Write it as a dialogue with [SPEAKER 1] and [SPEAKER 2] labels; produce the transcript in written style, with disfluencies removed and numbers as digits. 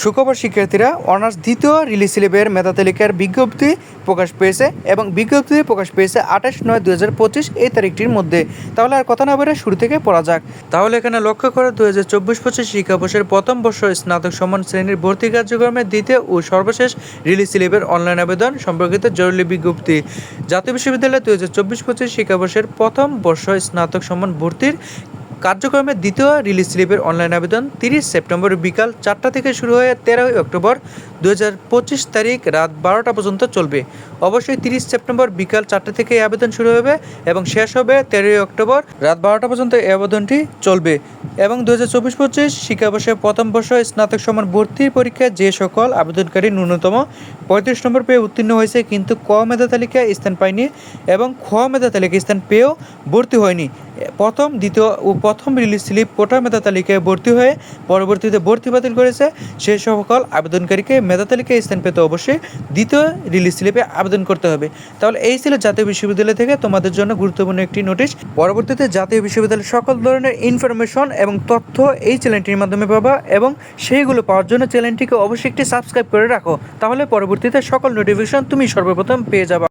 [SPEAKER 1] সুখবর শিক্ষার্থীরা, অনার্স দ্বিতীয় রিলিজ স্লিপের মেধা তালিকার বিজ্ঞপ্তি প্রকাশ পেয়েছে এবং বিজ্ঞপ্তি প্রকাশ পেয়েছে 28/9/2025 এই তারিখটির মধ্যে। তাহলে আর কথা না বলে শুরু থেকে পড়া যাক। তাহলে এখানে লক্ষ্য করো 2024-25 শিক্ষাবর্ষের প্রথম বর্ষ স্নাতক সমান শ্রেণীর ভর্তি কার্যক্রমের দ্বিতীয় ও সর্বশেষ রিলিজ স্লিপের অনলাইন আবেদন সম্পর্কিত জরুরি বিজ্ঞপ্তি। জাতীয় বিশ্ববিদ্যালয় 2024-25 শিক্ষাবর্ষের প্রথম বর্ষ স্নাতক সমান ভর্তির কার্যক্রমের দ্বিতীয় রিলিজ স্লিপের অনলাইন আবেদন 30 সেপ্টেম্বর বিকাল 4টা থেকে শুরু হয়ে 13 অক্টোবর 2025 তারিখ রাত 12টা পর্যন্ত চলবে। অবশ্যই 30 সেপ্টেম্বর বিকাল 4টা থেকে এই আবেদন শুরু হবে এবং শেষ হবে 13 অক্টোবর রাত 12টা পর্যন্ত এই আবেদনটি চলবে। এবং 2024-25 শিক্ষাবর্ষের প্রথম বর্ষ স্নাতক সমান ভর্তির পরীক্ষায় যে সকল আবেদনকারী ন্যূনতম 35 নম্বর পেয়ে উত্তীর্ণ হয়েছে কিন্তু ক মেধা তালিকায় স্থান পায়নি এবং খ মেধা তালিকায় স্থান পেয়েও ভর্তি হয়নি, প্রথম, দ্বিতীয় ও প্রথম রিলিজ স্লিপ কোটা মেধা তালিকায় ভর্তি হয়ে পরবর্তীতে ভর্তি বাতিল করেছে সেই সকল আবেদনকারীকে মেধা তালিকায় স্থান পেতে অবশ্যই দ্বিতীয় রিলিজ স্লিপে আবেদন করতে হবে। তাহলে এই ছিল জাতীয় বিশ্ববিদ্যালয় থেকে তোমাদের জন্য গুরুত্বপূর্ণ একটি নোটিশ। পরবর্তীতে জাতীয় বিশ্ববিদ্যালয়ের সকল ধরনের ইনফরমেশন এবং তথ্য এই চ্যানেলটির মাধ্যমে পাবা এবং সেইগুলো পাওয়ার জন্য চ্যানেলটিকে অবশ্যই একটি সাবস্ক্রাইব করে রাখো, তাহলে পরবর্তীতে সকল নোটিফিকেশন তুমি সর্বপ্রথম পেয়ে যাবা।